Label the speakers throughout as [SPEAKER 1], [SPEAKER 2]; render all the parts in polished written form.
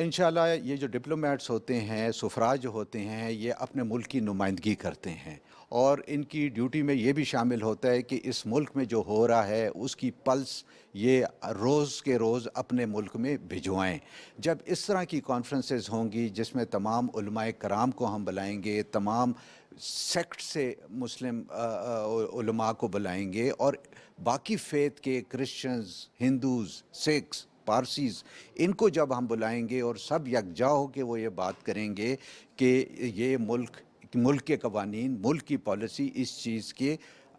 [SPEAKER 1] انشاءاللہ یہ جو ڈپلومیٹس ہوتے ہیں، سفراء جو ہوتے ہیں، یہ اپنے ملک کی نمائندگی کرتے ہیں، اور ان کی ڈیوٹی میں یہ بھی شامل ہوتا ہے کہ اس ملک میں جو ہو رہا ہے اس کی پلس یہ روز کے روز اپنے ملک میں بھجوائیں۔ جب اس طرح کی کانفرنسز ہوں گی جس میں تمام علماء کرام کو ہم بلائیں گے، تمام سیکٹ سے مسلم علماء کو بلائیں گے، اور باقی فیتھ کے کرسچنز، ہندوز، سکھس، پارسیز، ان کو جب ہم بلائیں گے اور سب یکجا ہو کے وہ یہ بات کریں گے کہ یہ ملک کے قوانین، ملک کی پالیسی اس چیز کے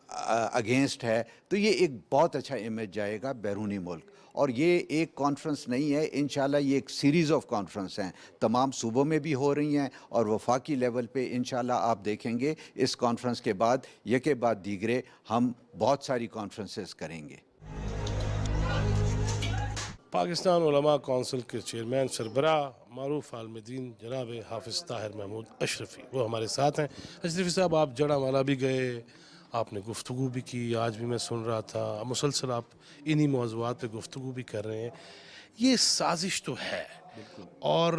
[SPEAKER 1] اگینسٹ ہے، تو یہ ایک بہت اچھا امیج جائے گا بیرونی ملک۔ اور یہ ایک کانفرنس نہیں ہے، انشاءاللہ یہ ایک سیریز آف کانفرنس ہیں، تمام صوبوں میں بھی ہو رہی ہیں، اور وفاقی لیول پہ انشاءاللہ آپ دیکھیں گے اس کانفرنس کے بعد یکے بعد دیگرے ہم بہت ساری کانفرنسز کریں گے۔
[SPEAKER 2] پاکستان علماء کونسل کے چیئرمین سربراہ معروف عالم دین جناب حافظ طاہر محمود اشرفی وہ ہمارے ساتھ ہیں۔ اشرفی صاحب، آپ جڑا والا بھی گئے، آپ نے گفتگو بھی کی، آج بھی میں سن رہا تھا، مسلسل آپ انہی موضوعات پہ گفتگو بھی کر رہے ہیں۔ یہ سازش تو ہے، اور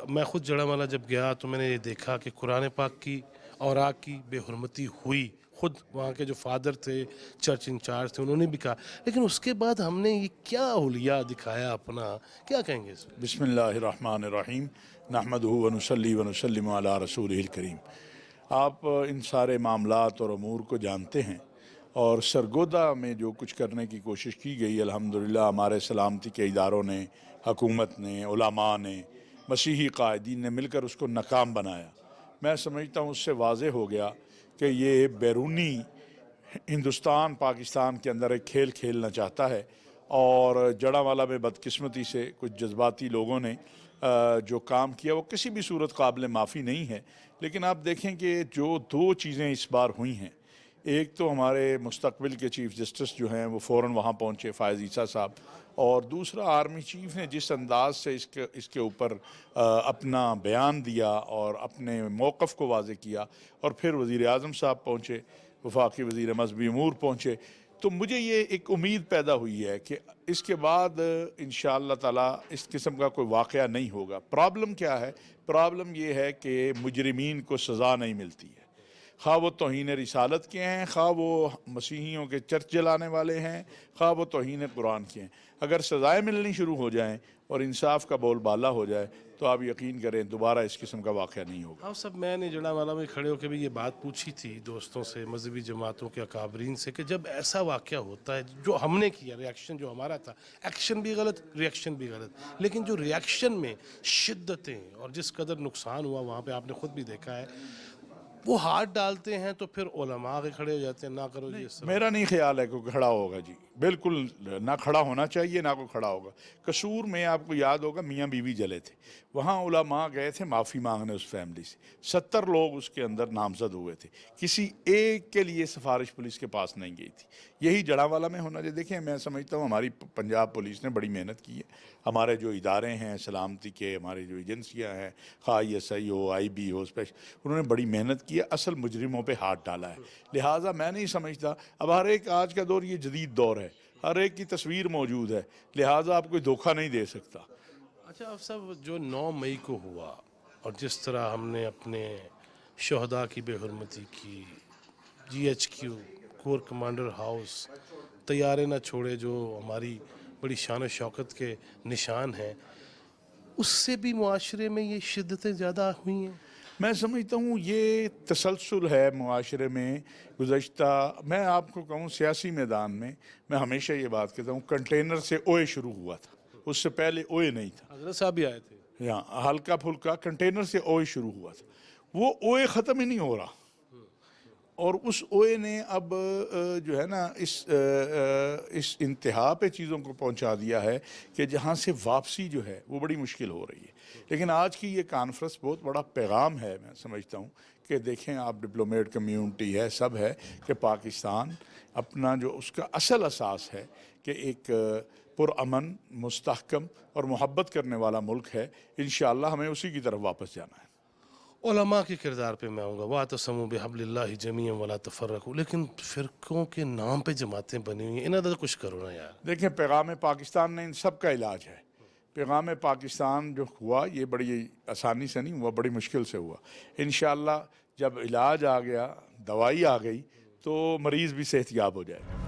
[SPEAKER 2] میں خود جڑا والا جب گیا تو میں نے یہ دیکھا کہ قرآن پاک کی اوراق کی بے حرمتی ہوئی، خود وہاں کے جو فادر تھے، چرچ انچارج تھے، انہوں نے بھی کہا، لیکن اس کے بعد ہم نے یہ کیا حلیہ دکھایا اپنا، کیا کہیں گے اس میں؟
[SPEAKER 3] بسم اللہ الرحمن الرحیم، نحمدہ ونصلی ونسلم علی رسولہ الکریم۔ آپ ان سارے معاملات اور امور کو جانتے ہیں، اور سرگودا میں جو کچھ کرنے کی کوشش کی گئی، الحمدللہ ہمارے سلامتی کے اداروں نے، حکومت نے، علماء نے، مسیحی قائدین نے مل کر اس کو ناکام بنایا۔ میں سمجھتا ہوں اس سے واضح ہو گیا کہ یہ بیرونی ہندوستان پاکستان کے اندر ایک کھیل کھیلنا چاہتا ہے، اور جڑا والا میں بدقسمتی سے کچھ جذباتی لوگوں نے جو کام کیا وہ کسی بھی صورت قابل معافی نہیں ہے۔ لیکن آپ دیکھیں کہ جو دو چیزیں اس بار ہوئی ہیں، ایک تو ہمارے مستقبل کے چیف جسٹس جو ہیں وہ فوراً وہاں پہنچے، فائز عیسیٰ صاحب، اور دوسرا آرمی چیف نے جس انداز سے اس کے اوپر اپنا بیان دیا اور اپنے موقف کو واضح کیا، اور پھر وزیر اعظم صاحب پہنچے، وفاقی وزیر مذہبی امور پہنچے، تو مجھے یہ ایک امید پیدا ہوئی ہے کہ اس کے بعد انشاءاللہ تعالیٰ اس قسم کا کوئی واقعہ نہیں ہوگا۔ پرابلم کیا ہے؟ پرابلم یہ ہے کہ مجرمین کو سزا نہیں ملتی ہے، خواہ وہ توہین رسالت کے ہیں، خواہ وہ مسیحیوں کے چرچ جلانے والے ہیں، خواہ وہ توہین قرآن کے ہیں۔ اگر سزائیں ملنی شروع ہو جائیں اور انصاف کا بول بالا ہو جائے تو آپ یقین کریں دوبارہ اس قسم کا واقعہ نہیں ہوگا۔
[SPEAKER 2] ہاں صاحب، میں نے جڑا والا میں کھڑے ہو کے بھی یہ بات پوچھی تھی دوستوں سے، مذہبی جماعتوں کے اکابرین سے، کہ جب ایسا واقعہ ہوتا ہے جو ہم نے کیا، ریاکشن جو ہمارا تھا، ایکشن بھی غلط، ریاکشن بھی غلط، لیکن جو ریاکشن میں شدتیں اور جس قدر نقصان ہوا وہاں پہ آپ نے خود بھی دیکھا ہے، وہ ہاتھ ڈالتے ہیں تو پھر علماء آگے کھڑے ہو جاتے ہیں، نہ کرو جی اس طرح۔
[SPEAKER 3] میرا نہیں خیال ہے کوئی کھڑا ہوگا جی، بالکل نہ کھڑا ہونا چاہیے، نہ کوئی کھڑا ہوگا۔ قصور میں آپ کو یاد ہوگا میاں بیوی جلے تھے، وہاں علماء گئے تھے معافی مانگنے اس فیملی سے، 70 لوگ اس کے اندر نامزد ہوئے تھے، کسی ایک کے لیے سفارش پولیس کے پاس نہیں گئی تھی۔ یہی جڑا والا میں ہونا چاہیے۔ دیکھیں، میں سمجھتا ہوں ہماری پنجاب پولیس نے بڑی محنت کی ہے، ہمارے جو ادارے ہیں سلامتی کے، ہماری جو ایجنسیاں ہیں، خواہ ISI ہو، IB ہو، انہوں نے بڑی محنت کی ہے، اصل مجرموں پہ ہاتھ ڈالا ہے۔ لہٰذا میں نہیں سمجھتا، اب ہر ایک آج کا دور یہ جدید دور ہے، ہر ایک کی تصویر موجود ہے، لہٰذا آپ کوئی دھوکہ نہیں دے سکتا۔
[SPEAKER 2] اچھا آپ صاحب، جو 9 مئی کو ہوا اور جس طرح ہم نے اپنے شہداء کی بے حرمتی کی، GHQ کور کمانڈر ہاؤس، طیارے نہ چھوڑے، جو ہماری بڑی شان و شوکت کے نشان ہیں، اس سے بھی معاشرے میں یہ شدتیں زیادہ ہوئی ہیں؟
[SPEAKER 3] میں سمجھتا ہوں یہ تسلسل ہے معاشرے میں گزشتہ، میں آپ کو کہوں سیاسی میدان میں میں ہمیشہ یہ بات کہتا ہوں، کنٹینر سے اوئے شروع ہوا تھا، اس سے پہلے اوئے نہیں تھا،
[SPEAKER 2] حضرت صاحب بھی آئے تھے۔
[SPEAKER 3] یہاں ہلکا پھلکا کنٹینر سے اوئے شروع ہوا تھا، وہ اوئے ختم ہی نہیں ہو رہا، اور اس اوئے نے اب جو ہے نا اس انتہا پہ چیزوں کو پہنچا دیا ہے کہ جہاں سے واپسی جو ہے وہ بڑی مشکل ہو رہی ہے۔ لیکن آج کی یہ کانفرنس بہت بڑا پیغام ہے، میں سمجھتا ہوں کہ دیکھیں آپ، ڈپلومیٹ کمیونٹی ہے، سب ہے، کہ پاکستان اپنا جو اس کا اصل اساس ہے کہ ایک پرامن، مستحکم اور محبت کرنے والا ملک ہے، انشاءاللہ ہمیں اسی کی طرف واپس جانا ہے۔
[SPEAKER 2] علماء کے کردار پہ میں آؤں گا، وَاعْتَصِمُوا بِحَبْلِ اللَّهِ جَمِيعًا وَلَا تَفَرَّقُوا، لیکن فرقوں کے نام پہ جماعتیں بنی ہوئی ہیں، انہاں تو کچھ کرو نا یار۔
[SPEAKER 3] دیکھیں، پیغام پاکستان نے ان سب کا علاج ہے، پیغام پاکستان جو ہوا یہ بڑی آسانی سے نہیں ہوا، بڑی مشکل سے ہوا. انشاءاللہ جب علاج آ گیا، دوائی آ گئی تو مریض بھی صحت یاب ہو جائے گا.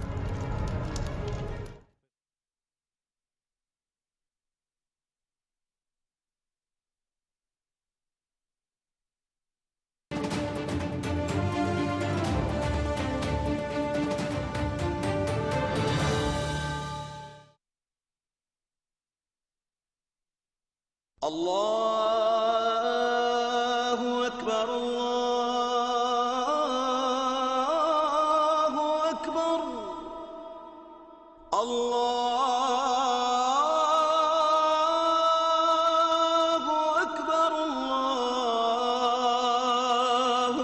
[SPEAKER 4] الله أكبر الله أكبر الله أكبر الله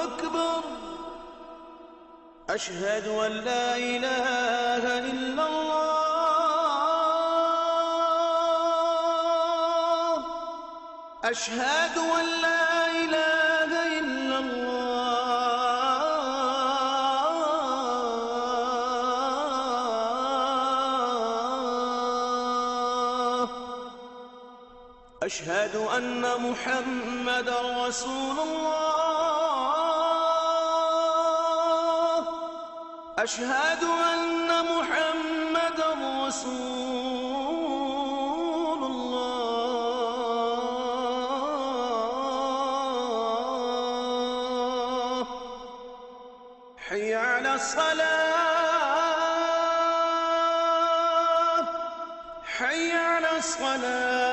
[SPEAKER 4] أكبر أشهد أن لا إله إلا الله أشهد أن لا إله إلا الله أشهد أن محمدا رسول الله أشهد أن محمدا رسول الله حي على الصلاة حي على الصلاة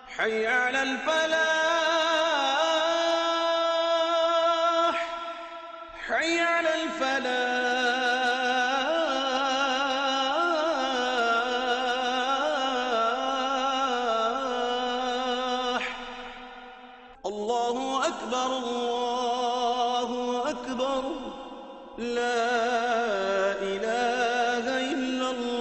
[SPEAKER 4] حي على الفلاح حي على الفلاح الله أكبر الله أكبر لا إله إلا الله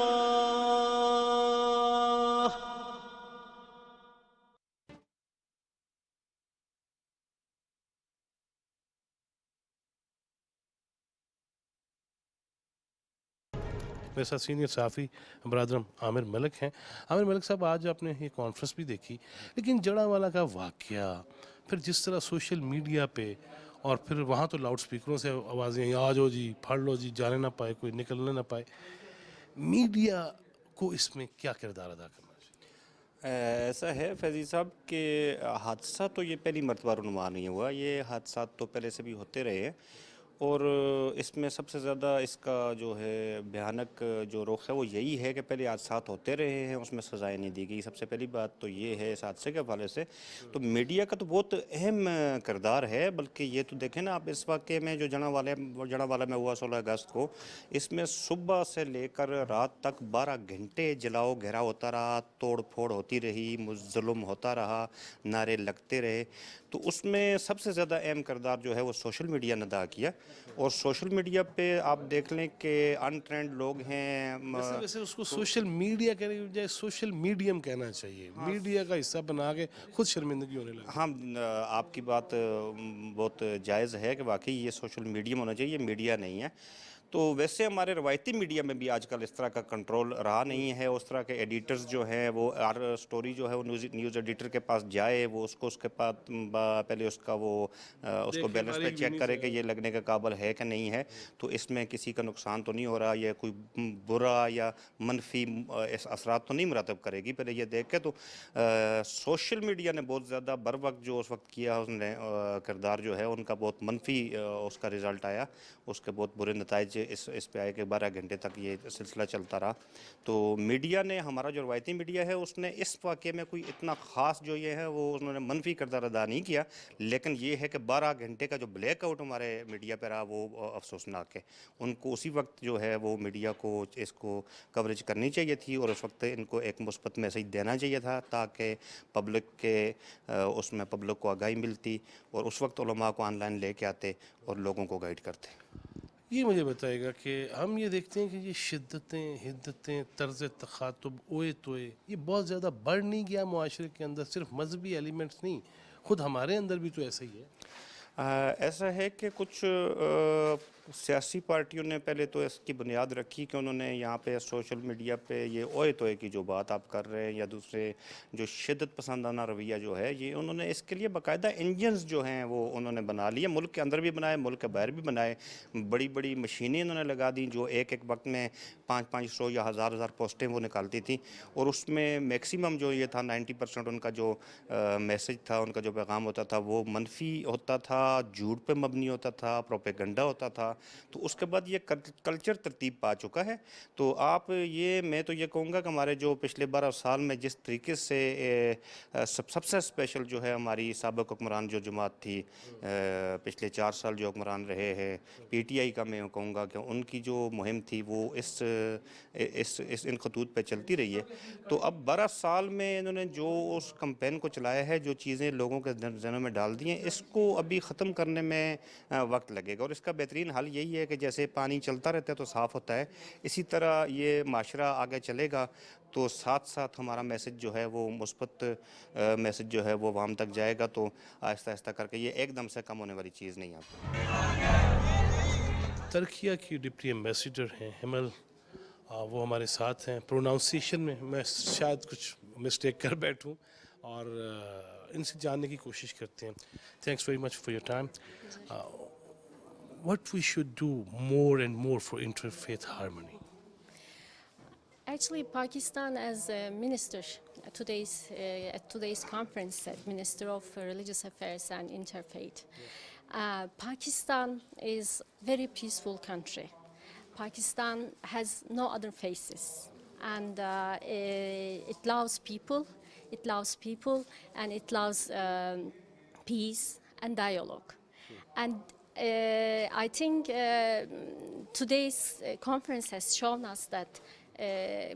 [SPEAKER 2] میرے ساتھ سینئر صحافی برادرم عامر ملک ہیں. عامر ملک صاحب، آج آپ نے یہ کانفرنس بھی دیکھی، لیکن جڑاوالا کا واقعہ، پھر جس طرح سوشل میڈیا پہ، اور پھر وہاں تو لاؤڈ سپیکروں سے آوازیں آ جاؤ جی، پھڑ لو جی، جانے نہ پائے، کوئی نکلنے نہ پائے. میڈیا کو اس میں کیا کردار ادا کرنا چاہیے؟
[SPEAKER 5] ایسا ہے فیضی صاحب کہ حادثہ تو یہ پہلی مرتبہ رونما نہیں ہوا، یہ حادثات تو پہلے سے بھی ہوتے رہے ہیں، اور اس میں سب سے زیادہ اس کا جو ہے بھیانک جو رخ ہے وہ یہی ہے کہ پہلے حادثات ہوتے رہے ہیں، اس میں سزائیں نہیں دی گئی. سب سے پہلی بات تو یہ ہے اس حادثے کے حوالے سے. تو میڈیا کا تو بہت اہم کردار ہے، بلکہ یہ تو دیکھیں نا آپ، اس واقعے میں جو جڑاوالا میں ہوا 16 اگست کو، اس میں صبح سے لے کر رات تک 12 گھنٹے جلاؤ گھیرا ہوتا رہا، توڑ پھوڑ ہوتی رہی، ظلم ہوتا رہا، نعرے لگتے رہے. تو اس میں سب سے زیادہ اہم کردار جو ہے وہ سوشل میڈیا نے ادا کیا. اور سوشل میڈیا پہ آپ دیکھ لیں کہ ان ٹرینڈ لوگ ہیں.
[SPEAKER 2] ویسے اس کو سوشل میڈیا کہنے کی بجائے سوشل میڈیم کہنا چاہیے. میڈیا کا حصہ بنا کے خود شرمندگی ہونے لگی.
[SPEAKER 5] ہاں، آپ کی بات بہت جائز ہے کہ واقعی یہ سوشل میڈیم ہونا چاہیے، یہ میڈیا نہیں ہے. تو ویسے ہمارے روایتی میڈیا میں بھی آج کل اس طرح کا کنٹرول رہا نہیں ہے. اس طرح کے ایڈیٹرز جو ہیں وہ ہر سٹوری جو ہے وہ نیوز ایڈیٹر کے پاس جائے، وہ اس کو اس کے پاس پہلے اس کا وہ اس کو بیلنس پہ چیک کرے کہ یہ لگنے کے قابل ہے کہ نہیں ہے. تو اس میں کسی کا نقصان تو نہیں ہو رہا، یا کوئی برا یا منفی اثرات تو نہیں مرتب کرے گی، پہلے یہ دیکھ کے. تو سوشل میڈیا نے بہت زیادہ بر وقت جو اس وقت کیا اس نے کردار جو ہے ان کا بہت منفی اس کا رزلٹ آیا. اس کے بہت برے نتائج اس پہ آئے کہ 12 گھنٹے تک یہ سلسلہ چلتا رہا. تو میڈیا نے، ہمارا جو روایتی میڈیا ہے، اس نے اس واقعے میں کوئی اتنا خاص جو یہ ہے وہ انہوں نے منفی کردار ادا نہیں کیا. لیکن یہ ہے کہ 12 گھنٹے کا جو بلیک آؤٹ ہمارے میڈیا پہ رہا وہ افسوسناک ہے. ان کو اسی وقت جو ہے وہ میڈیا کو اس کو کوریج کرنی چاہیے تھی، اور اس وقت ان کو ایک مثبت میسیج دینا چاہیے تھا، تاکہ پبلک کے اس میں پبلک کو آگاہی ملتی، اور اس وقت علماء کو آن لائن لے کے آتے اور لوگوں کو گائیڈ کرتے.
[SPEAKER 2] یہ مجھے بتائے گا کہ ہم یہ دیکھتے ہیں کہ یہ شدتیں، حدتیں، طرز تخاطب، اوئے توئے، یہ بہت زیادہ بڑھ نہیں گیا معاشرے کے اندر؟ صرف مذہبی ایلیمنٹس نہیں، خود ہمارے اندر بھی تو ایسا ہی ہے.
[SPEAKER 5] ایسا ہے کہ کچھ سیاسی پارٹیوں نے پہلے تو اس کی بنیاد رکھی کہ انہوں نے یہاں پہ سوشل میڈیا پہ یہ اوئے توئے کی جو بات آپ کر رہے ہیں یا دوسرے جو شدت پسندانہ رویہ جو ہے یہ انہوں نے اس کے لیے باقاعدہ انجنز جو ہیں وہ انہوں نے بنا لیے، ملک کے اندر بھی بنائے، ملک کے باہر بھی بنائے، بڑی بڑی مشینیں انہوں نے لگا دیں جو ایک وقت میں 500 یا ہزار پوسٹیں وہ نکالتی تھیں، اور اس میں میکسیمم جو یہ تھا 90% ان کا جو میسج تھا، ان کا جو پیغام ہوتا تھا وہ منفی ہوتا تھا، جھوٹ پہ مبنی ہوتا تھا، پروپیگنڈا ہوتا تھا. تو اس کے بعد یہ کلچر ترتیب پا چکا ہے. تو میں تو یہ کہوں گا کہ ہمارے جو پچھلے 12 سال میں جس طریقے سے سب سے اسپیشل جو ہے ہماری سابق حکمران جو جماعت تھی، پچھلے 4 سال جو حکمران رہے ہیں، پی ٹی آئی کا میں کہوں گا کہ ان کی جو مہم تھی وہ ان خطوط پہ چلتی رہی ہے. تو اب 12 سال میں انہوں نے جو اس کمپین کو چلایا ہے، جو چیزیں لوگوں کے ذہنوں میں ڈال دی ہیں، اس کو ابھی ختم کرنے میں وقت لگے گا. اور اس کا بہترین حل یہی ہے کہ جیسے پانی چلتا رہتا ہے تو صاف ہوتا ہے، اسی طرح یہ معاشرہ آگے چلے گا تو ساتھ ساتھ ہمارا میسج جو ہے وہ مثبت میسج جو ہے وہ عوام تک جائے گا. تو آہستہ آہستہ کر کے یہ ایک دم سے کم ہونے والی چیز نہیں ہے.
[SPEAKER 2] ترکیہ کی ڈپٹی ایمبیسیڈر ہیں ہیمل، وہ ہمارے ساتھ ہیں. پروناؤنسیشن میں شاید کچھ مسٹیک کر بیٹھوں اور ان سے جاننے کی کوشش کرتے ہیں. Thanks very much for your time. What we should do more and more for interfaith harmony?
[SPEAKER 6] Actually, Pakistan as a minister at today's conference said Minister of Religious Affairs and Interfaith. Pakistan is very peaceful country. Pakistan has no other faces, and it loves people. It loves people, and it loves peace and dialogue. And I think today's conference has shown us that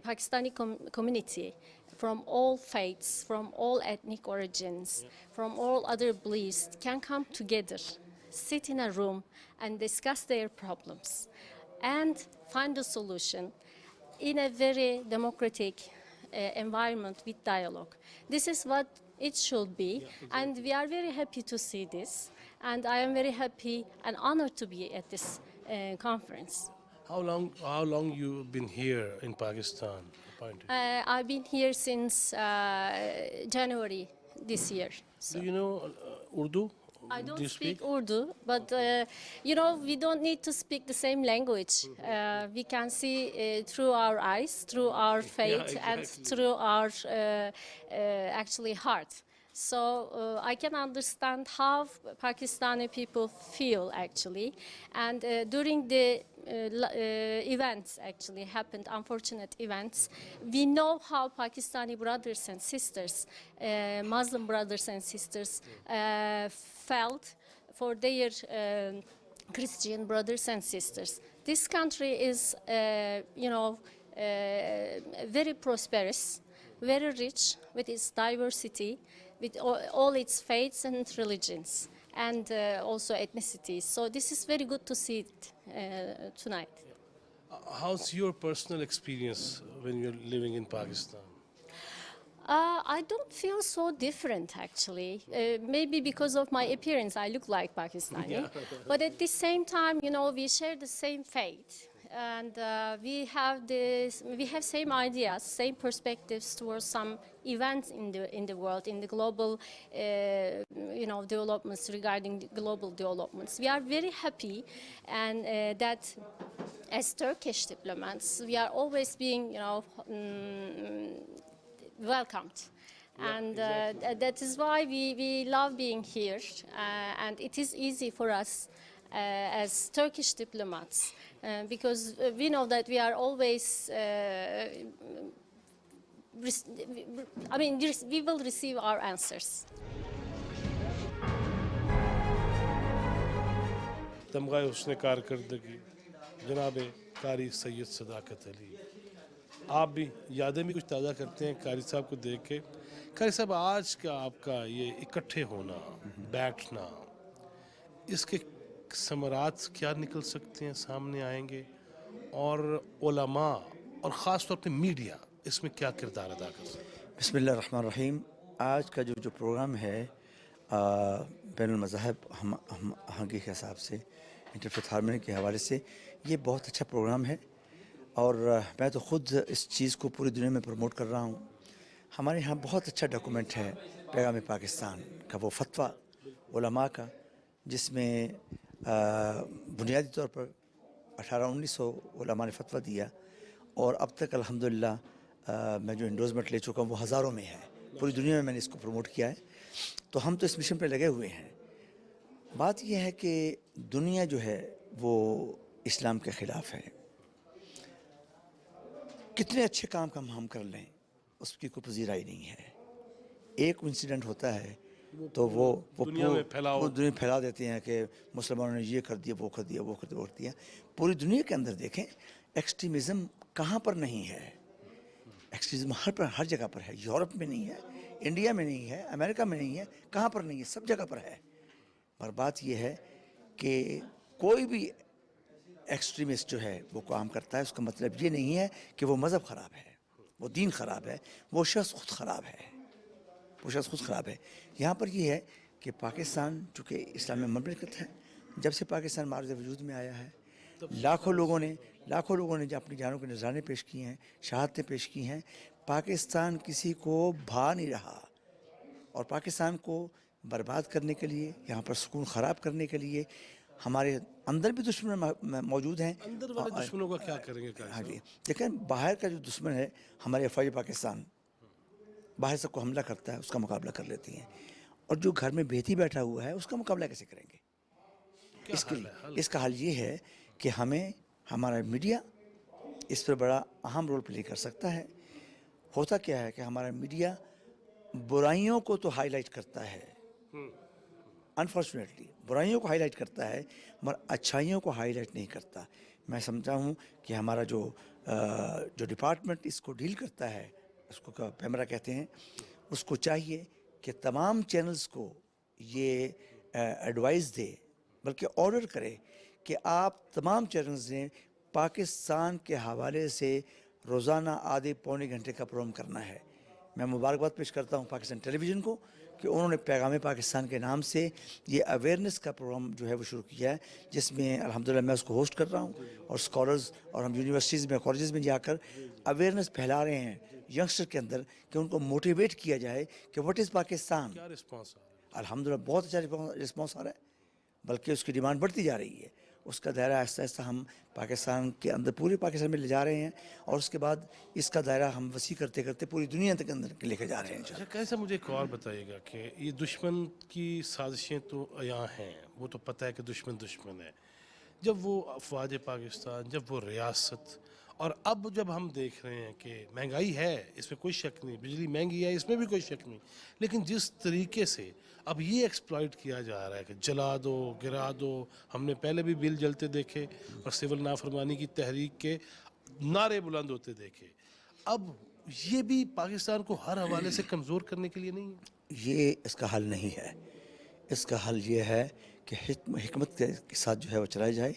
[SPEAKER 6] Pakistani community from all faiths, from all ethnic origins, from all other beliefs can come together, sit in a room and discuss their problems and find a solution in a very democratic environment with dialogue. This is what it should be, and we are very happy to see this, and I am very happy and honored to be at this conference.
[SPEAKER 2] How long you been here in Pakistan? Appointed?
[SPEAKER 6] I've been here since January this year. So.
[SPEAKER 2] Do you know Urdu?
[SPEAKER 6] I
[SPEAKER 2] Do
[SPEAKER 6] don't
[SPEAKER 2] you
[SPEAKER 6] speak Urdu, but we don't need to speak the same language. We can see through our eyes, through our faith, and through our actually heart. So I can understand how Pakistani people feel actually, and during the events actually happened, unfortunate events, we know how Pakistani brothers and sisters, Muslim brothers and sisters felt for their Christian brothers and sisters. This country is very prosperous, very rich with its diversity, with all its faiths and religions, and also ethnicities. So this is very good to see it tonight.
[SPEAKER 2] How's your personal experience when you're living in Pakistan?
[SPEAKER 6] I don't feel so different actually. Maybe because of my appearance, I look like Pakistani. But at the same time, we share the same faith. And we have same ideas, same perspectives towards some events in the world, in the global, developments, regarding the global developments. We are very happy, and that as Turkish diplomats, we are always being, welcomed. And that is why we love being here, and it is easy for us as Turkish diplomats, because we know that we are always, we will receive our answers.
[SPEAKER 2] تمغہ حسن کارکردگی جناب قاری سید صداقت علی. آپ بھی یادیں بھی کچھ تازہ کرتے ہیں قاری صاحب کو دیکھ کے. قاری صاحب، آج کا آپ کا یہ اکٹھے ہونا، بیٹھنا، اس کے ثمرات کیا نکل سکتے ہیں، سامنے آئیں گے، اور علماء اور خاص طور پہ میڈیا اس میں کیا کردار ادا کر سکتے ہیں؟
[SPEAKER 7] بسم اللہ الرحمن الرحیم. آج کا جو پروگرام ہے بین المذاہب ہم آہنگی کے حساب سے انٹرفیتھ ہارمونی کے حوالے سے یہ بہت اچھا پروگرام ہے، اور میں تو خود اس چیز کو پوری دنیا میں پروموٹ کر رہا ہوں۔ ہمارے ہاں بہت اچھا ڈاکومنٹ ہے پیغام پاکستان کا، وہ فتویٰ علماء کا، جس میں بنیادی طور پر 1800-1900 علماء نے فتویٰ دیا، اور اب تک الحمدللہ میں جو انڈورسمنٹ لے چکا ہوں وہ ہزاروں میں ہے، پوری دنیا میں نے اس کو پروموٹ کیا ہے۔ تو ہم تو اس مشن پہ لگے ہوئے ہیں۔ بات یہ ہے کہ دنیا جو ہے وہ اسلام کے خلاف ہے، کتنے اچھے کام ہم کر لیں اس کی کوئی پذیرائی نہیں ہے۔ ایک انسیڈنٹ ہوتا ہے تو وہ
[SPEAKER 2] دنیا میں پھیلاؤ،
[SPEAKER 7] دنیا میں پھیلا دیتے ہیں کہ مسلمانوں نے یہ کر دیا، وہ کر دیا، وہ کر دیا، وہ کر دیا۔ پوری دنیا کے اندر دیکھیں ایکسٹریمزم کہاں پر نہیں ہے، ایکسٹریمزم ہر جگہ پر ہے۔ یورپ میں نہیں ہے، انڈیا میں نہیں ہے، امریکہ میں نہیں ہے، کہاں پر نہیں ہے؟ سب جگہ پر ہے۔ پر بات یہ ہے کہ کوئی بھی ایکسٹریمسٹ جو ہے وہ کام کرتا ہے، اس کا مطلب یہ نہیں ہے کہ وہ مذہب خراب ہے، وہ دین خراب ہے، وہ شخص خود خراب ہے، وہ شخص خود خراب ہے۔ یہاں پر یہ ہے کہ پاکستان چونکہ اسلامی مملکت ہے، جب سے پاکستان معرض وجود میں آیا ہے، لاکھوں لوگوں نے جو اپنی جانوں کے نذرانے پیش کیے ہیں، شہادتیں پیش کی ہیں۔ پاکستان کسی کو بھا نہیں رہا، اور پاکستان کو برباد کرنے کے لیے، یہاں پر سکون خراب کرنے کے لیے ہمارے اندر بھی دشمن موجود ہیں۔
[SPEAKER 2] اندر والے دشمنوں کا کیا کریں گے؟
[SPEAKER 7] ہاں جی، دیکھیں باہر کا جو دشمن ہے ہمارے فوج پاکستان باہر سے کو حملہ کرتا ہے، اس کا مقابلہ کر لیتی ہیں، اور جو گھر میں بیٹھی بیٹھا ہوا ہے اس کا مقابلہ کیسے کریں گے؟ اس کا حل یہ ہے کہ ہمارا میڈیا اس پر بڑا اہم رول پلے کر سکتا ہے۔ ہوتا کیا ہے کہ ہمارا میڈیا برائیوں کو تو ہائی لائٹ کرتا ہے، انفارچونیٹلی برائیوں کو ہائی لائٹ کرتا ہے، مگر اچھائیوں کو ہائی لائٹ نہیں کرتا۔ میں سمجھتا ہوں کہ ہمارا جو ڈپارٹمنٹ اس کو ڈیل کرتا ہے، اس کو پیمرا کہتے ہیں، اس کو چاہیے کہ تمام چینلز کو یہ ایڈوائز دے، بلکہ آرڈر کرے کہ آپ تمام چینلز نے پاکستان کے حوالے سے روزانہ آدھے پونے گھنٹے کا پروگرام کرنا ہے۔ میں مبارکباد پیش کرتا ہوں پاکستان ٹیلی ویژن کو کہ انہوں نے پیغام پاکستان کے نام سے یہ اویئرنیس کا پروگرام جو ہے وہ شروع کیا ہے، جس میں الحمدللہ میں اس کو ہوسٹ کر رہا ہوں، اور اسکالرز اور ہم یونیورسٹیز میں، کالجز میں جا کر اویئرنیس پھیلا رہے ہیں ینگسٹر کے اندر، کہ ان کو موٹیویٹ کیا جائے کہ واٹ از پاکستان۔
[SPEAKER 2] کیا رسپانس آ رہا ہے؟
[SPEAKER 7] الحمدللہ بہت اچھا رسپانس آ رہا ہے، بلکہ اس کی ڈیمانڈ بڑھتی جا رہی ہے۔ اس کا دائرہ آہستہ آہستہ ہم پاکستان کے اندر، پورے پاکستان میں لے جا رہے ہیں، اور اس کے بعد اس کا دائرہ ہم وسیع کرتے کرتے پوری دنیا تک اندر لے کے جا رہے ہیں۔
[SPEAKER 2] اچھا کیسے، مجھے ایک اور بتائیے گا کہ یہ دشمن کی سازشیں تو یہاں ہیں، وہ تو پتہ ہے کہ دشمن ہے، جب وہ افواج پاکستان، جب وہ ریاست، اور اب جب ہم دیکھ رہے ہیں کہ مہنگائی ہے، اس میں کوئی شک نہیں، بجلی مہنگی ہے، اس میں بھی کوئی شک نہیں، لیکن جس طریقے سے اب یہ ایکسپلائٹ کیا جا رہا ہے کہ جلا دو، گرا دو، ہم نے پہلے بھی بل جلتے دیکھے اور سول نافرمانی کی تحریک کے نعرے بلند ہوتے دیکھے، اب یہ بھی پاکستان کو ہر حوالے سے کمزور کرنے کے لیے نہیں ہے؟
[SPEAKER 7] یہ اس کا حل نہیں ہے۔ اس کا حل یہ ہے کہ حکمت کے ساتھ جو ہے وہ چلائی جائے۔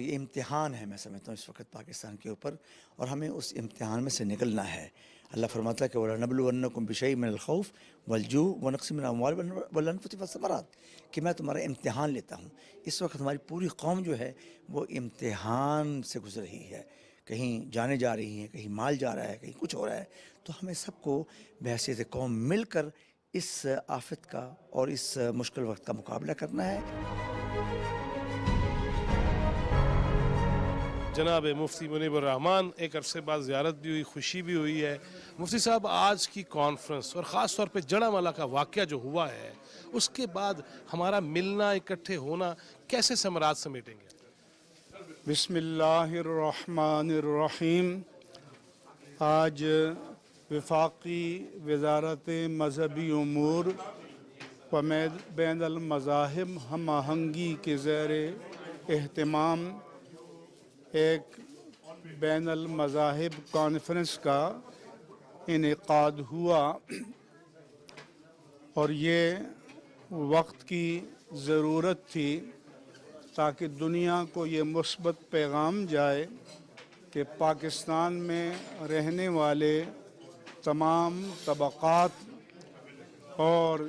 [SPEAKER 7] یہ امتحان ہے، میں سمجھتا ہوں اس وقت پاکستان کے اوپر، اور ہمیں اس امتحان میں سے نکلنا ہے۔ اللہ فرماتا ہے کہ وَلَنَبْلُوَنَّكُمْ بِشَيْءٍ مِّنَ الْخَوْفِ وَالْجُوعِ وَنَقْصٍ مِّنَ الْأَمْوَالِ وَالْأَنفُسِ وَالثَّمَرَاتِ، کہ میں تمہارا امتحان لیتا ہوں۔ اس وقت ہماری پوری قوم جو ہے وہ امتحان سے گزر رہی ہے، کہیں جانیں جا رہی ہیں، کہیں مال جا رہا ہے، کہیں کچھ ہو رہا ہے۔ تو ہمیں سب کو بحیثیت قوم مل کر اس آفت کا اور اس مشکل وقت کا مقابلہ کرنا ہے۔
[SPEAKER 2] جناب مفتی منیب الرحمان، ایک عرصے بعد زیارت بھی ہوئی، خوشی بھی ہوئی ہے۔ مفتی صاحب، آج کی کانفرنس اور خاص طور پہ جڑامالہ کا واقعہ جو ہوا ہے، اس کے بعد ہمارا ملنا، اکٹھے ہونا کیسے ثمرات سمیٹیں گے؟
[SPEAKER 8] بسم اللہ الرحمن الرحیم۔ آج وفاقی وزارت مذہبی امور و بین المذاہب ہم آہنگی کے زیر اہتمام ایک بین المذاہب کانفرنس کا انعقاد ہوا، اور یہ وقت کی ضرورت تھی تاکہ دنیا کو یہ مثبت پیغام جائے کہ پاکستان میں رہنے والے تمام طبقات اور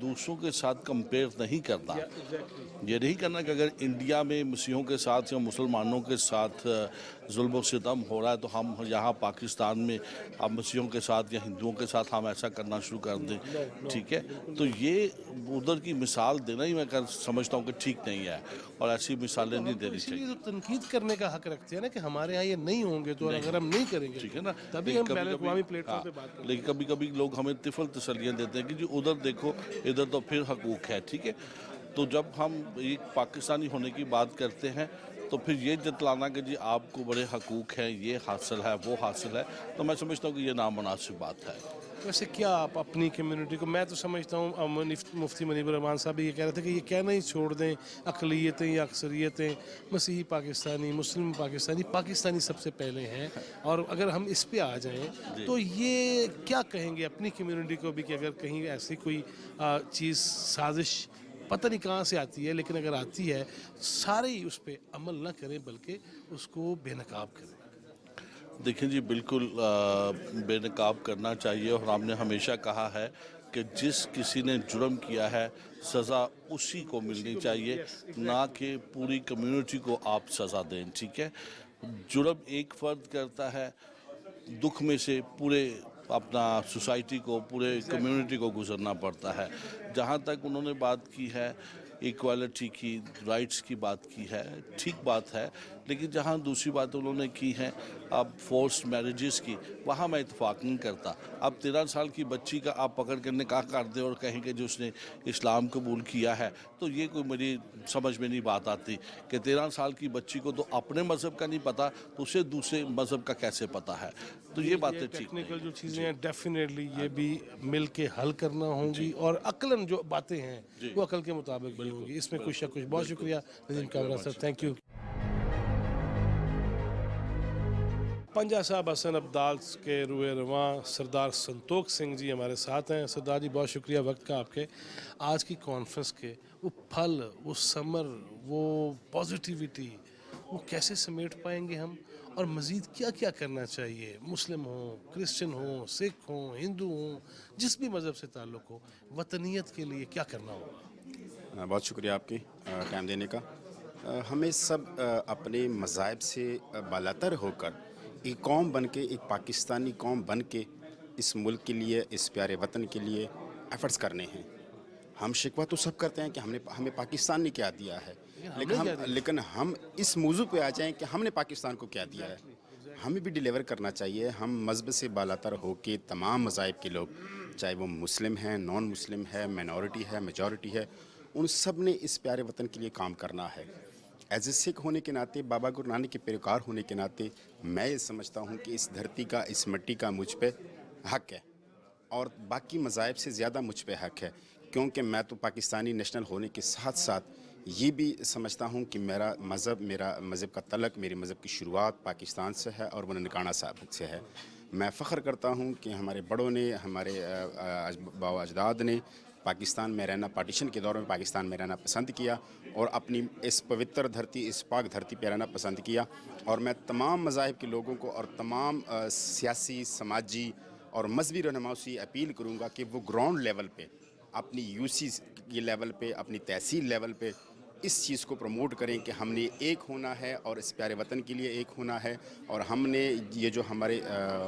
[SPEAKER 9] دوسروں کے ساتھ کمپیئر نہیں کرنا. یہ نہیں کرنا کہ اگر انڈیا میں مسیحوں کے ساتھ یا مسلمانوں کے ساتھ ظلم و ستم ہو رہا ہے تو ہم یہاں پاکستان میں اب مسیحوں کے ساتھ یا ہندوؤں کے ساتھ ہم ایسا کرنا شروع کر دیں. ٹھیک ہے, تو یہ ادھر کی مثال دینا ہی میں سمجھتا ہوں کہ ٹھیک نہیں ہے, اور ایسی مثالیں نہیں دینی
[SPEAKER 2] اسی
[SPEAKER 9] چاہیے.
[SPEAKER 2] لیے تو تنقید کرنے کا حق رکھتے ہیں نا کہ ہمارے یہاں یہ نہیں ہوں گے, تو اگر ہم نہیں کریں گے
[SPEAKER 9] ٹھیک ہے نا,
[SPEAKER 2] تبھی ہم بین الاقوامی پلیٹ فارم پہ بات کریں.
[SPEAKER 9] لیکن کبھی کبھی لوگ ہمیں طفل تسلیاں دیتے ہیں کہ جی ادھر دیکھو, ادھر تو پھر حقوق ہے. ٹھیک ہے, تو جب ہم ایک پاکستانی ہونے کی بات کرتے ہیں تو پھر یہ جتلانا کہ جی آپ کو بڑے حقوق ہیں, یہ حاصل ہے, وہ حاصل ہے, تو میں سمجھتا ہوں کہ یہ نامناسب بات ہے.
[SPEAKER 2] ویسے کیا آپ اپنی کمیونٹی کو, میں تو سمجھتا ہوں مفتی منیب الرحمان صاحب بھی یہ کہہ رہے تھے کہ یہ کہنا ہی چھوڑ دیں اقلیتیں یا اکثریتیں, مسیحی پاکستانی, مسلم پاکستانی, پاکستانی سب سے پہلے ہیں. اور اگر ہم اس پہ آ جائیں تو یہ کیا کہیں گے اپنی کمیونٹی کو بھی کہ اگر کہیں ایسی کوئی چیز سازش پتہ نہیں کہاں سے آتی ہے, لیکن اگر آتی ہے سارے ہی اس پہ عمل نہ کریں بلکہ اس کو بے نقاب کریں.
[SPEAKER 9] دیکھیں جی, بالکل بے نقاب کرنا چاہیے, اور ہم نے ہمیشہ کہا ہے کہ جس کسی نے جرم کیا ہے سزا اسی کو ملنی چاہیے, نہ کہ پوری کمیونٹی کو آپ سزا دیں. ٹھیک ہے, جرم ایک فرد کرتا ہے, دکھ میں سے پورے اپنا سوسائٹی کو, پورے کمیونٹی کو گزرنا پڑتا ہے. جہاں تک انہوں نے بات کی ہے ایکوالٹی کی, رائٹس کی بات کی ہے, ٹھیک بات ہے, لیکن جہاں دوسری بات انہوں نے کی ہے اب فورسڈ میرجز کی, وہاں میں اتفاق نہیں کرتا. اب 13 سال کی بچی کا آپ پکڑ کر نکاح کر دیں اور کہیں کہ جو اس نے اسلام قبول کیا ہے, تو یہ کوئی میری سمجھ میں نہیں بات آتی کہ 13 سال کی بچی کو تو اپنے مذہب کا نہیں پتہ تو اسے دوسرے مذہب کا کیسے پتہ ہے. تو یہ باتیں ٹھیک نہیں.
[SPEAKER 2] ٹیکنیکل جو چیزیں ہیں ڈیفینیٹلی یہ بھی مل کے حل کرنا ہوں گی, اور عقلاً جو باتیں ہیں وہ عقل کے مطابق بھی ہوں گی, اس میں کوئی شک. بہت شکریہ ندیم کامران صاحب, تھینک یو. پنجہ صاحب حسن عبدال کے روئے رواں سردار سنتوخ سنگھ جی ہمارے ساتھ ہیں. سردار جی بہت شکریہ وقت کا آپ کے. آج کی کانفرنس کے وہ پھل, وہ ثمر, وہ پازیٹیوٹی, وہ کیسے سمیٹ پائیں گے ہم, اور مزید کیا کیا کرنا چاہیے, مسلم ہوں, کرسچن ہوں, سکھ ہوں, ہندو ہوں, جس بھی مذہب سے تعلق ہو, وطنیت کے لیے کیا کرنا ہوگا.
[SPEAKER 10] بہت شکریہ آپ کی ٹائم دینے کا. ہمیں سب اپنے مذاہب سے بالاتر ہو کر ایک قوم بن کے, ایک پاکستانی قوم بن کے اس ملک کے لیے, اس پیارے وطن کے لیے ایفرٹس کرنے ہیں. ہم شکوہ تو سب کرتے ہیں کہ ہمیں پاکستان نے کیا دیا ہے, لیکن ہم اس موضوع پہ آ جائیں کہ ہم نے پاکستان کو کیا دیا ہے. ہمیں بھی ڈیلیور کرنا چاہیے. ہم مذہب سے بالاتر ہو کے تمام مذاہب کے لوگ, چاہے وہ مسلم ہیں, نان مسلم ہے, مائنورٹی ہے, میجورٹی ہے, ان سب نے اس پیارے وطن کے لیے کام کرنا ہے. ایز اے سکھ ہونے کے ناطے, بابا گرو نانک کے پیروکار ہونے کے ناطے, میں یہ سمجھتا ہوں کہ اس دھرتی کا, اس مٹی کا مجھ پہ حق ہے, اور باقی مذاہب سے زیادہ مجھ پہ حق ہے, کیونکہ میں تو پاکستانی نیشنل ہونے کے ساتھ ساتھ یہ بھی سمجھتا ہوں کہ میرا مذہب کا تعلق, میرے مذہب کی شروعات پاکستان سے ہے اور وہ ننکانہ صاحب سے ہے. میں فخر کرتا ہوں کہ ہمارے بڑوں نے, ہمارے باو اجداد نے پاکستان میں رہنا, پارٹیشن کے دور میں پاکستان میں رہنا پسند کیا, اور اپنی اس پوتر دھرتی, اس پاک دھرتی پہ رہنا پسند کیا. اور میں تمام مذاہب کے لوگوں کو اور تمام سیاسی, سماجی اور مذہبی رہنماؤں سے اپیل کروں گا کہ وہ گراؤنڈ لیول پہ, اپنی یو سی کے لیول پہ, اپنی تحصیل لیول پہ اس چیز کو پروموٹ کریں کہ ہم نے ایک ہونا ہے اور اس پیارے وطن کے لیے ایک ہونا ہے. اور ہم نے یہ جو ہمارے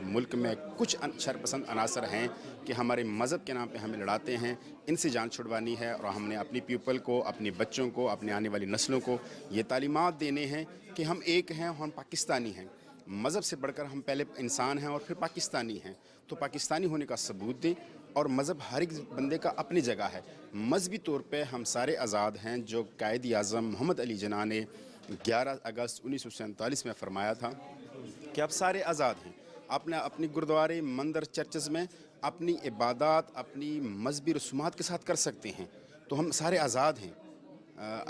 [SPEAKER 10] ملک میں کچھ شرپسند عناصر ہیں کہ ہمارے مذہب کے نام پہ ہمیں لڑاتے ہیں, ان سے جان چھڑوانی ہے. اور ہم نے اپنی پیپل کو, اپنے بچوں کو, اپنے آنے والی نسلوں کو یہ تعلیمات دینے ہیں کہ ہم ایک ہیں, ہم پاکستانی ہیں. مذہب سے بڑھ کر ہم پہلے انسان ہیں اور پھر پاکستانی ہیں. تو پاکستانی ہونے کا ثبوت دیں, اور مذہب ہر ایک بندے کا اپنی جگہ ہے. مذہبی طور پہ ہم سارے آزاد ہیں. جو قائد اعظم محمد علی جناح نے 11 اگست 1947 میں فرمایا تھا کہ آپ سارے آزاد ہیں, اپنی گردوارے, مندر, چرچز میں اپنی عبادات, اپنی مذہبی رسومات کے ساتھ کر سکتے ہیں. تو ہم سارے آزاد ہیں.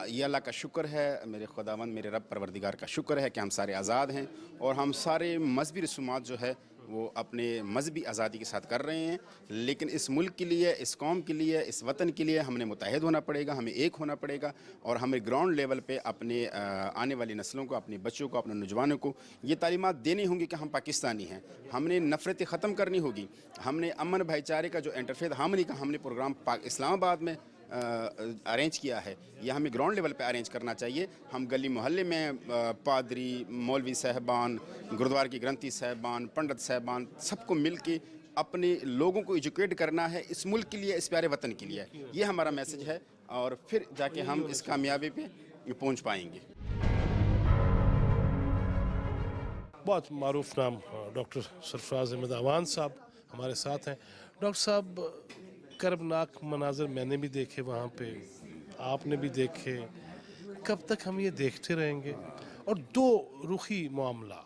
[SPEAKER 10] یہ اللہ کا شکر ہے, میرے خداوند, میرے رب پروردگار کا شکر ہے کہ ہم سارے آزاد ہیں, اور ہم سارے مذہبی رسومات جو ہے وہ اپنے مذہبی آزادی کے ساتھ کر رہے ہیں، لیکن اس ملک کے لیے، اس قوم کے لیے، اس وطن کے لیے ہم نے متحد ہونا پڑے گا، ہمیں ایک ہونا پڑے گا، اور ہمیں گراؤنڈ لیول پہ اپنے آنے والی نسلوں کو، اپنے بچوں کو، اپنے نوجوانوں کو یہ تعلیمات دینی ہوں گی کہ ہم پاکستانی ہیں. ہم نے نفرتیں ختم کرنی ہوگی. ہم نے امن بھائی چارے کا جو انٹرفیتھ ہارمنی کا ہم نے پروگرام اسلام آباد میں ارینج کیا ہے، یہ ہمیں گراؤنڈ لیول پہ ارینج کرنا چاہیے. ہم گلی محلے میں پادری، مولوی صاحبان، گردوارے کی گرنتھی صاحبان، پنڈت صاحبان، سب کو مل کے اپنے لوگوں کو ایجوکیٹ کرنا ہے اس ملک کے لیے، اس پیارے وطن کے لیے. یہ ہمارا میسج ہے، اور پھر جا کے ہم اس کامیابی پہ پہنچ پائیں گے.
[SPEAKER 2] بہت معروف نام ڈاکٹر سرفراز احمد اعوان صاحب ہمارے ساتھ ہیں. ڈاکٹر صاحب، کربناک مناظر میں نے بھی دیکھے وہاں پہ، آپ نے بھی دیکھے. کب تک ہم یہ دیکھتے رہیں گے؟ اور دو رخی معاملہ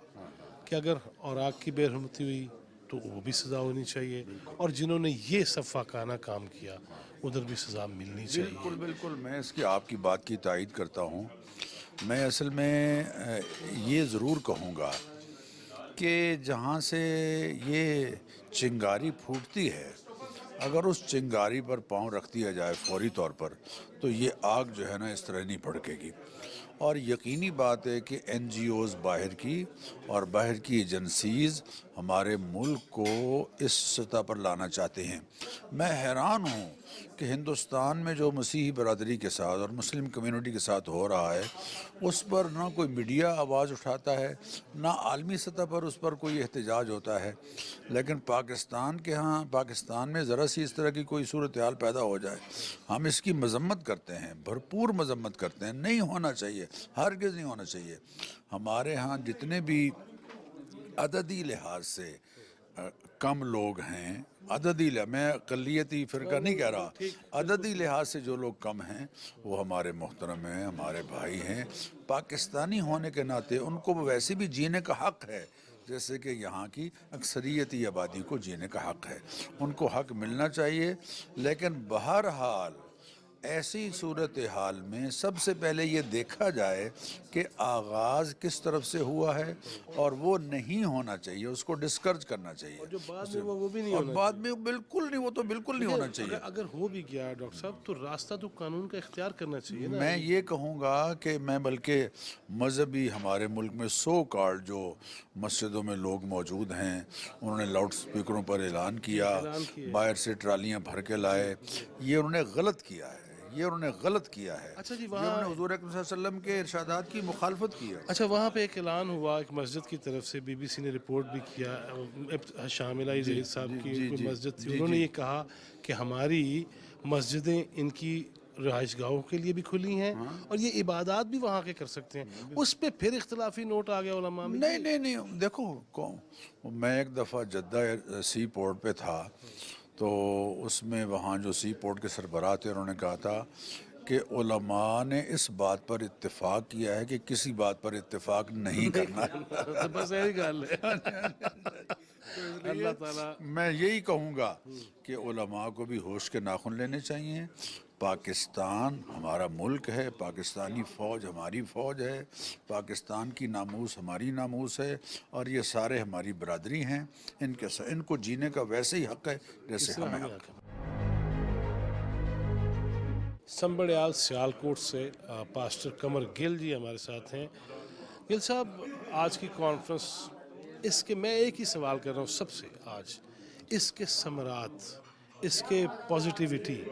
[SPEAKER 2] کہ اگر اوراق کی بے حرمتی ہوئی تو وہ بھی سزا ہونی چاہیے، اور جنہوں نے یہ صفاقانہ کام کیا ادھر بھی سزا ملنی چاہیے.
[SPEAKER 11] بالکل بالکل، میں اس کی آپ کی بات کی تائید کرتا ہوں. میں اصل میں یہ ضرور کہوں گا کہ جہاں سے یہ چنگاری پھوٹتی ہے، اگر اس چنگاری پر پاؤں رکھ دیا جائے فوری طور پر تو یہ آگ جو ہے نا اس طرح نہیں بھڑکے گی. اور یقینی بات ہے کہ این جی اوز باہر کی اور باہر کی ایجنسیز ہمارے ملک کو اس سطح پر لانا چاہتے ہیں. میں حیران ہوں کہ ہندوستان میں جو مسیحی برادری کے ساتھ اور مسلم کمیونٹی کے ساتھ ہو رہا ہے اس پر نہ کوئی میڈیا آواز اٹھاتا ہے، نہ عالمی سطح پر اس پر کوئی احتجاج ہوتا ہے. لیکن پاکستان میں ذرا سی اس طرح کی کوئی صورتحال پیدا ہو جائے ہم اس کی مذمت کرتے ہیں، بھرپور مذمت کرتے ہیں. نہیں ہونا چاہیے، ہرگز نہیں ہونا چاہیے. ہمارے ہاں جتنے بھی عددی لحاظ سے کم لوگ ہیں، میں اقلیتی فرقہ نہیں کہہ رہا، عددی لحاظ سے جو لوگ کم ہیں وہ ہمارے محترم ہیں، ہمارے بھائی ہیں. پاکستانی ہونے کے ناطے ان کو ویسے بھی جینے کا حق ہے جیسے کہ یہاں کی اکثریتی آبادی کو جینے کا حق ہے. ان کو حق ملنا چاہیے. لیکن بہرحال ایسی صورتحال میں سب سے پہلے یہ دیکھا جائے کہ آغاز کس طرف سے ہوا ہے، اور وہ نہیں ہونا چاہیے، اس کو ڈسکرج کرنا چاہیے.
[SPEAKER 2] جو بعد میں وہ بھی نہیں
[SPEAKER 11] اور
[SPEAKER 2] ہونا
[SPEAKER 11] بعد میں بالکل نہیں، وہ تو بالکل نہیں ہونا چاہیے.
[SPEAKER 2] اگر ہو بھی گیا ڈاکٹر صاحب تو راستہ تو قانون کا اختیار کرنا چاہیے نا.
[SPEAKER 11] میں یہ کہوں گا کہ میں بلکہ مذہبی ہمارے ملک میں سو کارڈ جو مسجدوں میں لوگ موجود ہیں انہوں نے لاؤڈ سپیکروں پر اعلان کیا، باہر سے ٹرالیاں بھر کے لائے. یہ انہوں نے غلط کیا ہے، یہ انہوں نے غلط کیا ہے.
[SPEAKER 2] اچھا جی،
[SPEAKER 11] انہوں نے حضور اکرم صلی اللہ علیہ وسلم کے ارشادات کی مخالفت کی ہے.
[SPEAKER 2] اچھا، وہاں پہ ایک اعلان ہوا ایک مسجد کی طرف سے، بی بی سی نے رپورٹ بھی کیا، شاملہ زہید صاحب کی کوئی مسجد تھی، انہوں نے یہ کہا کہ ہماری مسجدیں ان کی رہائش گاہوں کے لیے بھی کھلی ہیں اور یہ عبادات بھی وہاں کے کر سکتے ہیں. اس پہ پھر اختلافی نوٹ آ گیا علماء میں.
[SPEAKER 11] نہیں دیکھو، میں ایک دفعہ جدہ سی پورٹ پہ تھا تو اس میں وہاں جو سی پورٹ کے سربراہ تھے انہوں نے کہا تھا کہ علماء نے اس بات پر اتفاق کیا ہے کہ کسی بات پر اتفاق نہیں کرنا.
[SPEAKER 2] بس یہی گل ہے. اللہ تعالیٰ،
[SPEAKER 11] میں یہی کہوں گا کہ علماء کو بھی ہوش کے ناخن لینے چاہیے. پاکستان ہمارا ملک ہے، پاکستانی فوج ہماری فوج ہے، پاکستان کی ناموس ہماری ناموس ہے، اور یہ سارے ہماری برادری ہیں. ان کو جینے کا ویسے ہی حق ہے جیسے ہمیں حق ہے.
[SPEAKER 2] سنبڑیال سیالکوٹ سے پاسٹر قمر گل جی ہمارے ساتھ ہیں. گل صاحب، آج کی کانفرنس، اس کے میں ایک ہی سوال کر رہا ہوں سب سے آج، اس کے ثمرات، اس کے پازیٹیوٹی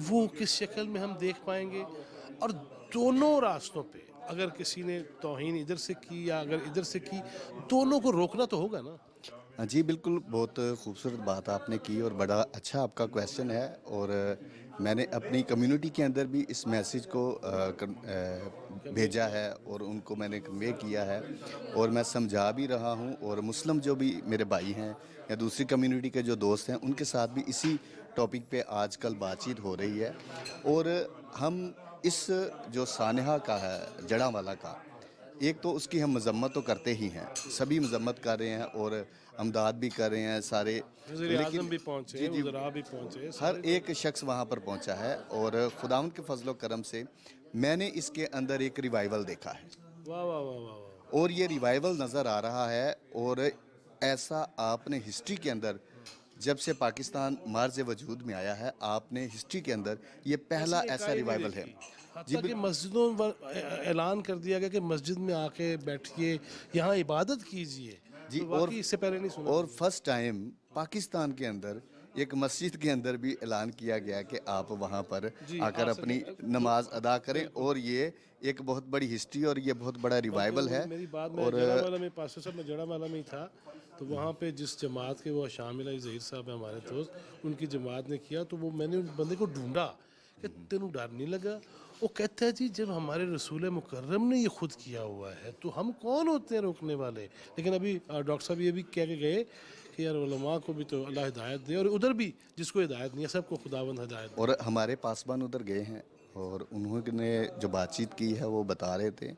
[SPEAKER 2] وہ کس شکل میں ہم دیکھ پائیں گے؟ اور دونوں راستوں پہ اگر کسی نے توہین ادھر سے کی یا اگر ادھر سے کی، دونوں کو روکنا تو ہوگا نا.
[SPEAKER 12] جی بالکل، بہت خوبصورت بات آپ نے کی اور بڑا اچھا آپ کا کویسچن ہے. اور میں نے اپنی کمیونٹی کے اندر بھی اس میسیج کو بھیجا ہے اور ان کو میں نے کنوے کیا ہے اور میں سمجھا بھی رہا ہوں. اور مسلم جو بھی میرے بھائی ہیں یا دوسری کمیونٹی کے جو دوست ہیں ان کے ساتھ بھی اسی ٹاپک پہ آج کل بات چیت ہو رہی ہے. اور ہم اس جو سانحہ کا ہے جڑاں والا کا، ایک تو اس کی ہم مذمت تو کرتے ہی ہیں، سبھی مذمت کر رہے ہیں اور امداد بھی کر رہے ہیں سارے،
[SPEAKER 2] وزیر اعظم بھی پہنچے، وزراء بھی پہنچے،
[SPEAKER 12] ہر ایک شخص وہاں پر پہنچا ہے. اور خداوند کے فضل و کرم سے میں نے اس کے اندر ایک ریوائیول دیکھا ہے.
[SPEAKER 2] واہ واہ واہ واہ.
[SPEAKER 12] اور یہ ریوائیول نظر آ رہا ہے. اور ایسا آپ نے ہسٹری کے اندر جب سے پاکستان مارز وجود میں آیا ہے آپ نے ہسٹری کے اندر یہ پہلا ایسا ریوائول ہے.
[SPEAKER 2] حتیٰ کہ مسجدوں پر اعلان کر دیا گیا کہ مسجد میں آ کے بیٹھیے یہاں عبادت کیجیے.
[SPEAKER 12] جی
[SPEAKER 2] واقعی اس سے پہلے نہیں سنا.
[SPEAKER 12] اور فرسٹ ٹائم پاکستان کے اندر ایک مسجد کے اندر بھی اعلان کیا گیا کہ آپ وہاں پر آ کر اپنی نماز ادا کریں اور یہ ایک بہت بڑی ہسٹری اور یہ بہت بڑا ریوائول ہے.
[SPEAKER 2] میری بات میں جڑا والا میں پاسٹر صاحب میں جڑا والا میں ہی تھا تو وہاں پہ جس جماعت کے وہ شامل ہے ظہیر صاحب ہیں ہمارے دوست ان کی جماعت نے کیا تو وہ میں نے ان بندے کو ڈھونڈا کہ تینوں ڈر نہیں لگا. وہ کہتا ہے جی جب ہمارے رسول مکرم نے یہ خود کیا ہوا ہے تو ہم کون ہوتے ہیں روکنے والے. لیکن ابھی ڈاکٹر صاحب یہ بھی کہہ کے گئے کہ یار علماء کو بھی تو اللہ ہدایت دے اور ادھر بھی جس کو ہدایت نہیں ہے سب کو خداوند ہدایت دے.
[SPEAKER 12] اور ہمارے پاسبان ادھر گئے ہیں اور انہوں نے جو بات چیت کی ہے وہ بتا رہے تھے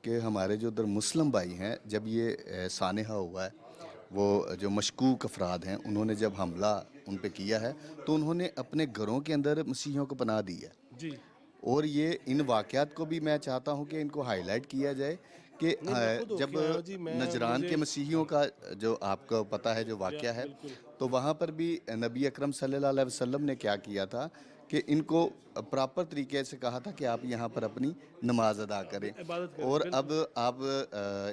[SPEAKER 12] کہ ہمارے جو ادھر مسلم بھائی ہیں جب یہ سانحہ ہوا ہے وہ جو مشکوک افراد ہیں انہوں نے جب حملہ ان پہ کیا ہے تو انہوں نے اپنے گھروں کے اندر مسیحیوں کو پناہ دی ہے.
[SPEAKER 2] جی
[SPEAKER 12] اور یہ ان واقعات کو بھی میں چاہتا ہوں کہ ان کو ہائی لائٹ کیا جائے کہ جب نجران کے مسیحیوں کا جو آپ کو پتہ ہے جو واقعہ ہے تو وہاں پر بھی نبی اکرم صلی اللہ علیہ وسلم نے کیا کیا تھا کہ ان کو پراپر طریقے سے کہا تھا کہ آپ یہاں پر اپنی نماز ادا کریں. اور اب آپ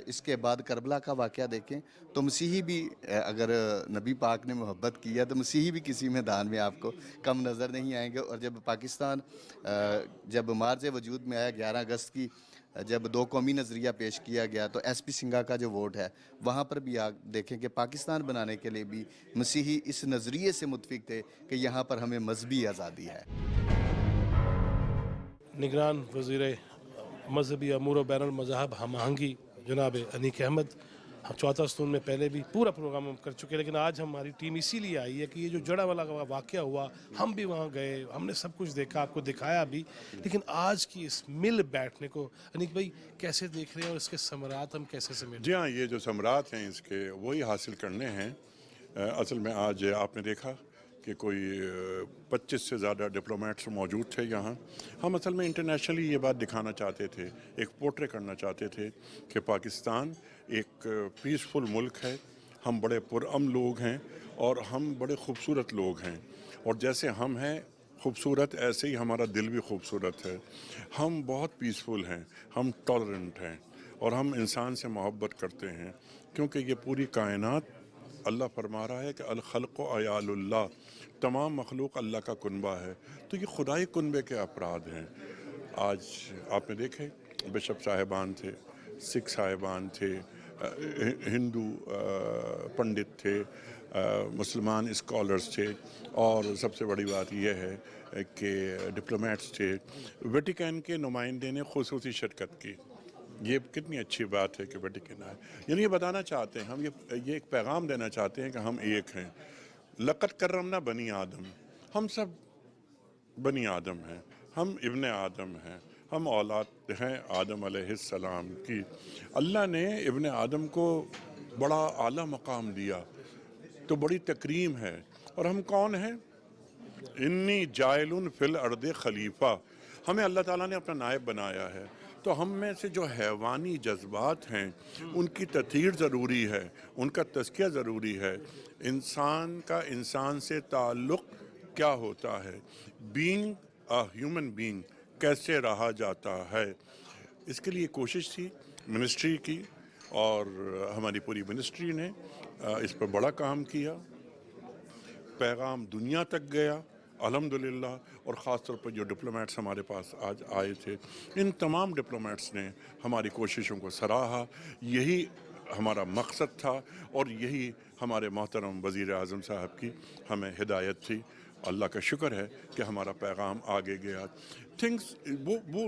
[SPEAKER 12] اس کے بعد کربلا کا واقعہ دیکھیں تو مسیحی بھی اگر نبی پاک نے محبت کیا تو مسیحی بھی کسی میدان میں آپ کو کم نظر نہیں آئیں گے. اور جب پاکستان جب مارز وجود میں آیا 11 اگست کی جب 2 قومی نظریہ پیش کیا گیا تو ایس پی سنگھا کا جو ووٹ ہے وہاں پر بھی آپ دیکھیں کہ پاکستان بنانے کے لیے بھی مسیحی اس نظریے سے متفق تھے کہ یہاں پر ہمیں مذہبی آزادی ہے.
[SPEAKER 2] نگران وزیر مذہبی امور و بین المذاہب ہم آہنگی جناب انیق احمد چوتھا ستون میں پہلے بھی پورا پروگرام ہم کر چکے لیکن آج ہماری ٹیم اسی لیے آئی ہے کہ یہ جو جڑا والا واقعہ ہوا ہم بھی وہاں گئے ہم نے سب کچھ دیکھا آپ کو دکھایا بھی لیکن آج کی اس مل بیٹھنے کو انیق بھائی کیسے دیکھ رہے ہیں اور اس کے ثمرات ہم کیسے سمیٹ.
[SPEAKER 3] جی ہاں یہ جو ثمرات ہیں اس کے وہی حاصل کرنے ہیں. اصل میں آج آپ نے دیکھا کہ کوئی 25 سے زیادہ ڈپلومیٹس موجود تھے یہاں. ہم اصل میں انٹرنیشنلی یہ بات دکھانا چاہتے تھے ایک پورٹری کرنا چاہتے تھے کہ پاکستان ایک پیسفل ملک ہے. ہم بڑے پرامن لوگ ہیں اور ہم بڑے خوبصورت لوگ ہیں اور جیسے ہم ہیں خوبصورت ایسے ہی ہمارا دل بھی خوبصورت ہے. ہم بہت پیسفل ہیں ہم ٹالرنٹ ہیں اور ہم انسان سے محبت کرتے ہیں کیونکہ یہ پوری کائنات اللہ فرما رہا ہے کہ الخلق و عیال اللہ تمام مخلوق اللہ کا کنبہ ہے تو یہ خدائی کنبے کے افراد ہیں. آج آپ نے دیکھے بشپ صاحبان تھے سکھ صاحبان تھے ہندو پنڈت تھے مسلمان اسکالرز تھے اور سب سے بڑی بات یہ ہے کہ ڈپلومیٹس تھے. ویٹیکن کے نمائندے نے خصوصی شرکت کی. یہ کتنی اچھی بات ہے کہ ویٹیکن آئے. یعنی یہ بتانا چاہتے ہیں ہم یہ ایک پیغام دینا چاہتے ہیں کہ ہم ایک ہیں. لقد کرمنا بنی آدم ہم سب بنی آدم ہیں ہم ابن آدم ہیں ہم اولاد ہیں آدم علیہ السلام کی. اللہ نے ابن آدم کو بڑا اعلیٰ مقام دیا تو بڑی تکریم ہے. اور ہم کون ہیں؟ انی جائل فی الارض خلیفہ. ہمیں اللہ تعالیٰ نے اپنا نائب بنایا ہے تو ہم میں سے جو حیوانی جذبات ہیں ان کی تطہیر ضروری ہے ان کا تزکیہ ضروری ہے. انسان کا انسان سے تعلق کیا ہوتا ہے بینگ اے ہیومن بینگ کیسے رہا جاتا ہے. اس کے لیے کوشش تھی منسٹری کی اور ہماری پوری منسٹری نے اس پر بڑا کام کیا. پیغام دنیا تک گیا الحمدللہ. اور خاص طور پر جو ڈپلومیٹس ہمارے پاس آج آئے تھے ان تمام ڈپلومیٹس نے ہماری کوششوں کو سراہا. یہی ہمارا مقصد تھا اور یہی ہمارے محترم وزیر اعظم صاحب کی ہمیں ہدایت تھی. اللہ کا شکر ہے کہ ہمارا پیغام آگے گیا.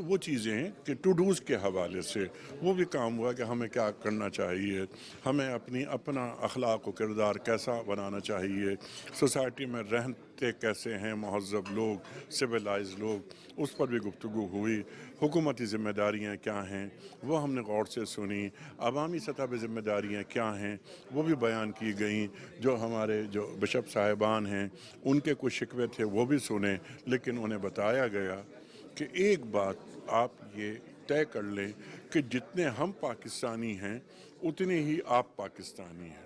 [SPEAKER 3] وہ چیزیں ہیں کہ ٹو ڈوز کے حوالے سے وہ بھی کام ہوا کہ ہمیں کیا کرنا چاہیے ہمیں اپنا اخلاق و کردار کیسا بنانا چاہیے سوسائٹی میں رہتے کیسے ہیں مہذب لوگ سویلائز لوگ اس پر بھی گفتگو ہوئی. حکومتی ذمہ داریاں کیا ہیں وہ ہم نے غور سے سنی. عوامی سطح پہ ذمہ داریاں کیا ہیں وہ بھی بیان کی گئیں. جو ہمارے جو بشپ صاحبان ہیں ان کے کچھ شکوے تھے وہ بھی سنے لیکن انہیں بتایا گیا کہ ایک بات آپ یہ طے کر لیں کہ جتنے ہم پاکستانی ہیں اتنے ہی آپ پاکستانی ہیں.